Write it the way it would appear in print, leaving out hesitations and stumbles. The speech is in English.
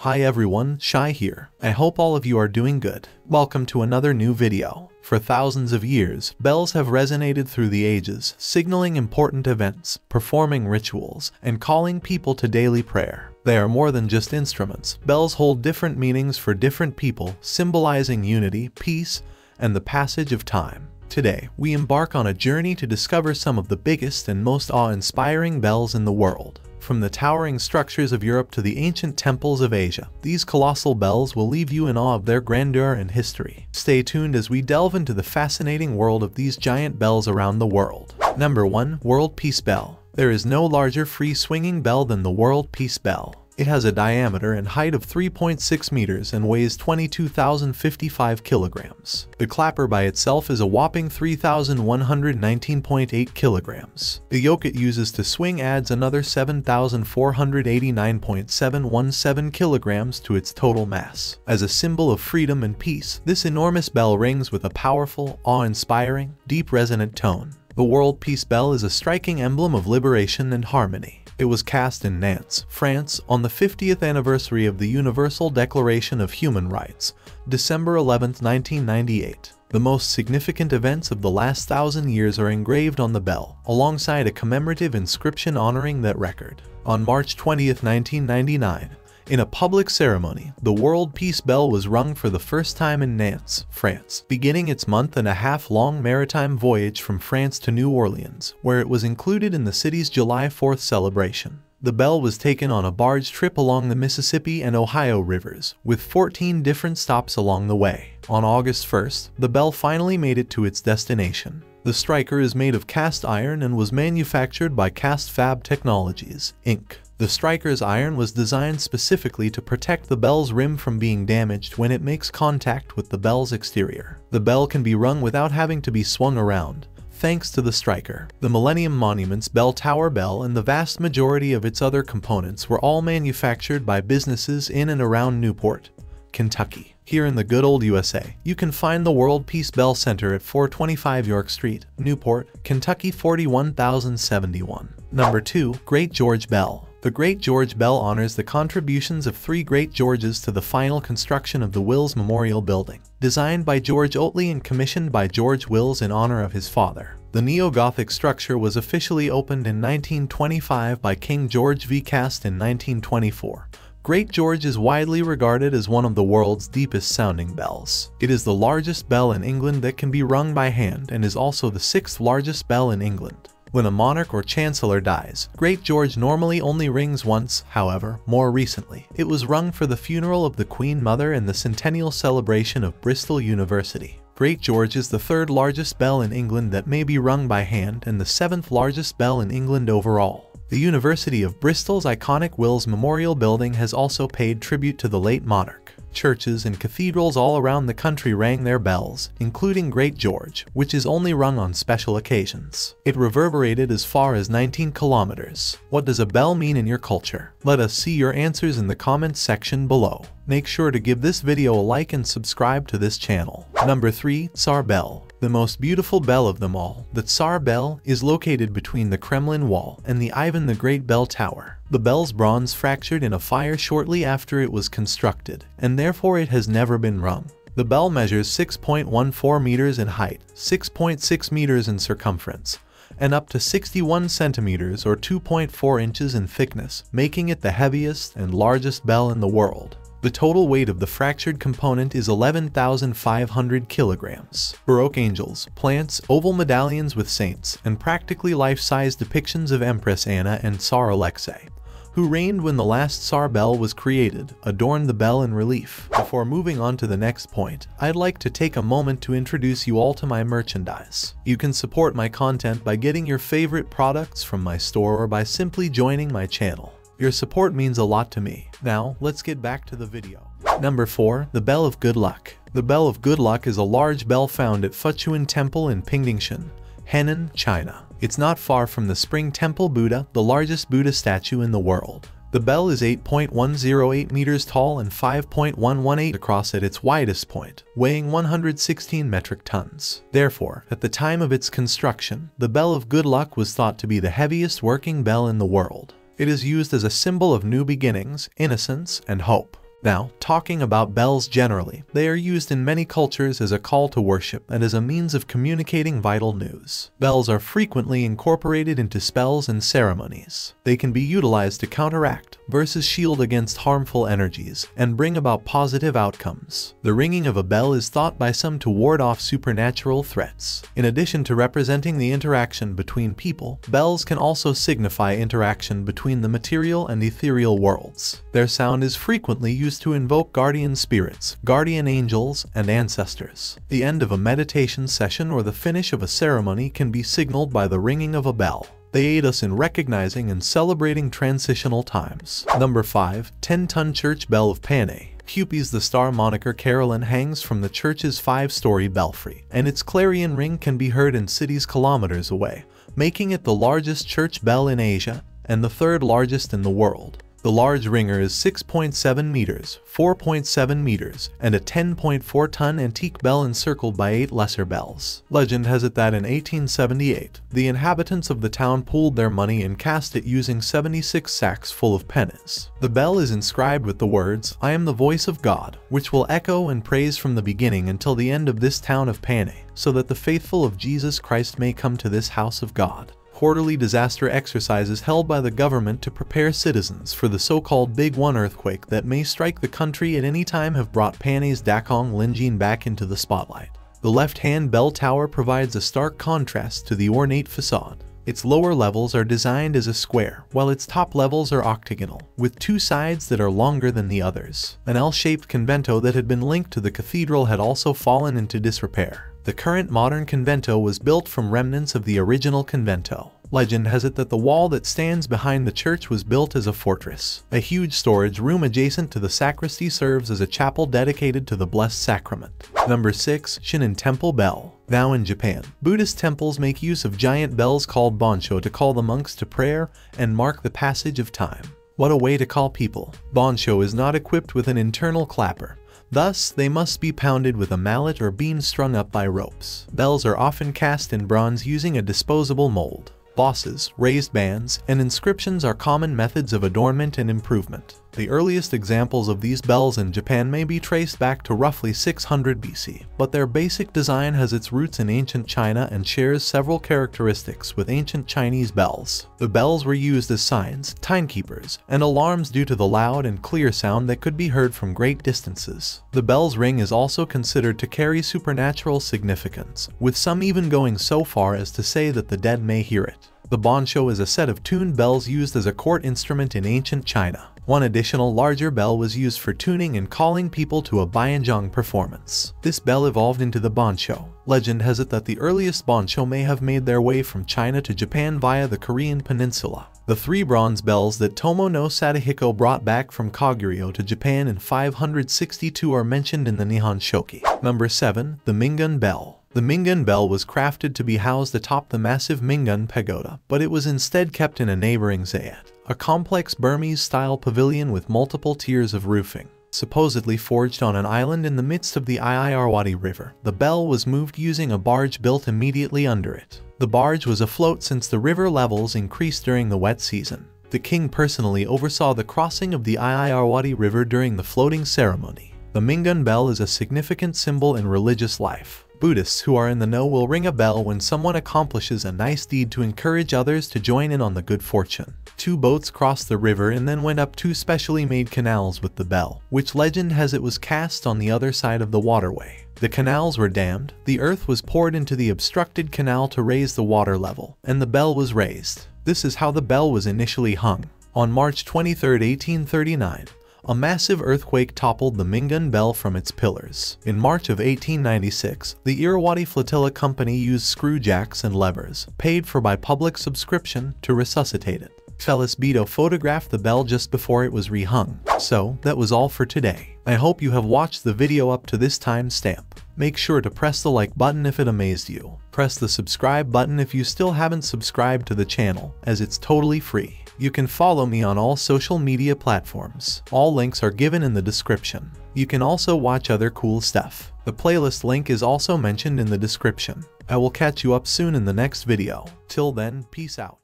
Hi everyone, Shai here. I hope all of you are doing good. Welcome to another new video. For thousands of years, bells have resonated through the ages, signaling important events, performing rituals, and calling people to daily prayer. They are more than just instruments. Bells hold different meanings for different people, symbolizing unity, peace, and the passage of time. Today, we embark on a journey to discover some of the biggest and most awe-inspiring bells in the world. From the towering structures of Europe to the ancient temples of Asia, these colossal bells will leave you in awe of their grandeur and history. Stay tuned as we delve into the fascinating world of these giant bells around the world. Number 1. World Peace Bell. There is no larger free-swinging bell than the World Peace Bell. It has a diameter and height of 3.6 meters and weighs 22,055 kilograms. The clapper by itself is a whopping 3,119.8 kilograms. The yoke it uses to swing adds another 7,489.717 kilograms to its total mass. As a symbol of freedom and peace, this enormous bell rings with a powerful, awe-inspiring, deep resonant tone. The World Peace Bell is a striking emblem of liberation and harmony. It was cast in Nantes, France, on the 50th anniversary of the Universal Declaration of Human Rights, December 11, 1998. The most significant events of the last 1,000 years are engraved on the bell, alongside a commemorative inscription honoring that record. On March 20, 1999, in a public ceremony, the World Peace Bell was rung for the first time in Nantes, France, beginning its month-and-a-half-long maritime voyage from France to New Orleans, where it was included in the city's July 4th celebration. The bell was taken on a barge trip along the Mississippi and Ohio rivers, with 14 different stops along the way. On August 1st, the bell finally made it to its destination. The striker is made of cast iron and was manufactured by Cast Fab Technologies, Inc. The striker's iron was designed specifically to protect the bell's rim from being damaged when it makes contact with the bell's exterior. The bell can be rung without having to be swung around, thanks to the striker. The Millennium Monument's bell tower bell and the vast majority of its other components were all manufactured by businesses in and around Newport, Kentucky. Here in the good old USA, you can find the World Peace Bell Center at 425 York Street, Newport, Kentucky 41071. Number 2. Great George Bell. The Great George Bell honors the contributions of 3 Great Georges to the final construction of the Wills Memorial Building. Designed by George Oatley and commissioned by George Wills in honor of his father, the neo-Gothic structure was officially opened in 1925 by King George V. Cast in 1924. Great George is widely regarded as one of the world's deepest sounding bells. It is the largest bell in England that can be rung by hand and is also the 6th largest bell in England. When a monarch or chancellor dies, Great George normally only rings once. However, more recently, it was rung for the funeral of the Queen Mother and the centennial celebration of Bristol University. Great George is the 3rd largest bell in England that may be rung by hand and the 7th largest bell in England overall. The University of Bristol's iconic Wills Memorial Building has also paid tribute to the late monarch. Churches and cathedrals all around the country rang their bells, including Great George, which is only rung on special occasions. It reverberated as far as 19 kilometers. What does a bell mean in your culture? Let us see your answers in the comments section below. Make sure to give this video a like and subscribe to this channel. Number 3. Tsar Bell. The most beautiful bell of them all, the Tsar Bell, is located between the Kremlin Wall and the Ivan the Great Bell Tower. The bell's bronze fractured in a fire shortly after it was constructed, and therefore it has never been rung. The bell measures 6.14 meters in height, 6.6 meters in circumference, and up to 61 centimeters or 2.4 inches in thickness, making it the heaviest and largest bell in the world. The total weight of the fractured component is 11,500 kilograms. Baroque angels, plants, oval medallions with saints, and practically life-size depictions of Empress Anna and Tsar Alexei, who reigned when the last Tsar Bell was created, adorn the bell in relief. Before moving on to the next point, I'd like to take a moment to introduce you all to my merchandise. You can support my content by getting your favorite products from my store or by simply joining my channel. Your support means a lot to me. Now, let's get back to the video. Number 4. The Bell of Good Luck. The Bell of Good Luck is a large bell found at CHION-IN Temple in Pingdingshan, Henan, China. It's not far from the Spring Temple Buddha, the largest Buddha statue in the world. The bell is 8.108 meters tall and 5.118 across at its widest point, weighing 116 metric tons. Therefore, at the time of its construction, the Bell of Good Luck was thought to be the heaviest working bell in the world. It is used as a symbol of new beginnings, innocence, and hope. Now, talking about bells generally, they are used in many cultures as a call to worship and as a means of communicating vital news. Bells are frequently incorporated into spells and ceremonies. They can be utilized to counteract versus shield against harmful energies and bring about positive outcomes. The ringing of a bell is thought by some to ward off supernatural threats. In addition to representing the interaction between people, bells can also signify interaction between the material and ethereal worlds. Their sound is frequently used to invoke guardian spirits, guardian angels, and ancestors. The end of a meditation session or the finish of a ceremony can be signaled by the ringing of a bell. They aid us in recognizing and celebrating transitional times. Number 5. 10-ton Church Bell of Panay. Cupid's the star moniker Carolyn hangs from the church's 5-story belfry, and its clarion ring can be heard in cities kilometers away, making it the largest church bell in Asia and the third largest in the world. The large ringer is 6.7 meters, 4.7 meters, and a 10.4-ton antique bell encircled by 8 lesser bells. Legend has it that in 1878, the inhabitants of the town pooled their money and cast it using 76 sacks full of pennies. The bell is inscribed with the words, "I am the voice of God," which will echo and praise from the beginning until the end of this town of Panay, so that the faithful of Jesus Christ may come to this house of God. Quarterly disaster exercises held by the government to prepare citizens for the so-called Big One earthquake that may strike the country at any time have brought Panay's Dakong Linjin back into the spotlight. The left-hand bell tower provides a stark contrast to the ornate facade. Its lower levels are designed as a square, while its top levels are octagonal, with 2 sides that are longer than the others. An L-shaped convento that had been linked to the cathedral had also fallen into disrepair. The current modern convento was built from remnants of the original convento. Legend has it that the wall that stands behind the church was built as a fortress. A huge storage room adjacent to the sacristy serves as a chapel dedicated to the Blessed Sacrament. Number 6. CHION-IN Temple Bell. Now in Japan, Buddhist temples make use of giant bells called bonsho to call the monks to prayer and mark the passage of time. What a way to call people. Bonsho is not equipped with an internal clapper. Thus, they must be pounded with a mallet or beam strung up by ropes. Bells are often cast in bronze using a disposable mold. Bosses, raised bands, and inscriptions are common methods of adornment and improvement. The earliest examples of these bells in Japan may be traced back to roughly 600 BC, but their basic design has its roots in ancient China and shares several characteristics with ancient Chinese bells. The bells were used as signs, timekeepers, and alarms due to the loud and clear sound that could be heard from great distances. The bell's ring is also considered to carry supernatural significance, with some even going so far as to say that the dead may hear it. The bonsho is a set of tuned bells used as a court instrument in ancient China. One additional larger bell was used for tuning and calling people to a bianzhong performance. This bell evolved into the bonsho. Legend has it that the earliest bonsho may have made their way from China to Japan via the Korean peninsula. The 3 bronze bells that Tomo no Sadahiko brought back from Koguryo to Japan in 562 are mentioned in the Nihon Shoki. Number 7. The MINGUN Bell. The MINGUN Bell was crafted to be housed atop the massive MINGUN Pagoda, but it was instead kept in a neighboring zayat, a complex Burmese-style pavilion with multiple tiers of roofing. Supposedly forged on an island in the midst of the Irrawaddy River, the bell was moved using a barge built immediately under it. The barge was afloat since the river levels increased during the wet season. The king personally oversaw the crossing of the Irrawaddy River during the floating ceremony. The MINGUN Bell is a significant symbol in religious life. Buddhists who are in the know will ring a bell when someone accomplishes a nice deed to encourage others to join in on the good fortune. 2 boats crossed the river and then went up 2 specially made canals with the bell, which legend has it was cast on the other side of the waterway. The canals were dammed, the earth was poured into the obstructed canal to raise the water level, and the bell was raised. This is how the bell was initially hung. On March 23, 1839, a massive earthquake toppled the MINGUN Bell from its pillars. In March of 1896, the Irrawaddy Flotilla Company used screw jacks and levers, paid for by public subscription, to resuscitate it. Felis Beto photographed the bell just before it was rehung. So, that was all for today. I hope you have watched the video up to this time stamp. Make sure to press the like button if it amazed you. Press the subscribe button if you still haven't subscribed to the channel, as it's totally free. You can follow me on all social media platforms. All links are given in the description. You can also watch other cool stuff. The playlist link is also mentioned in the description. I will catch you up soon in the next video. Till then, peace out.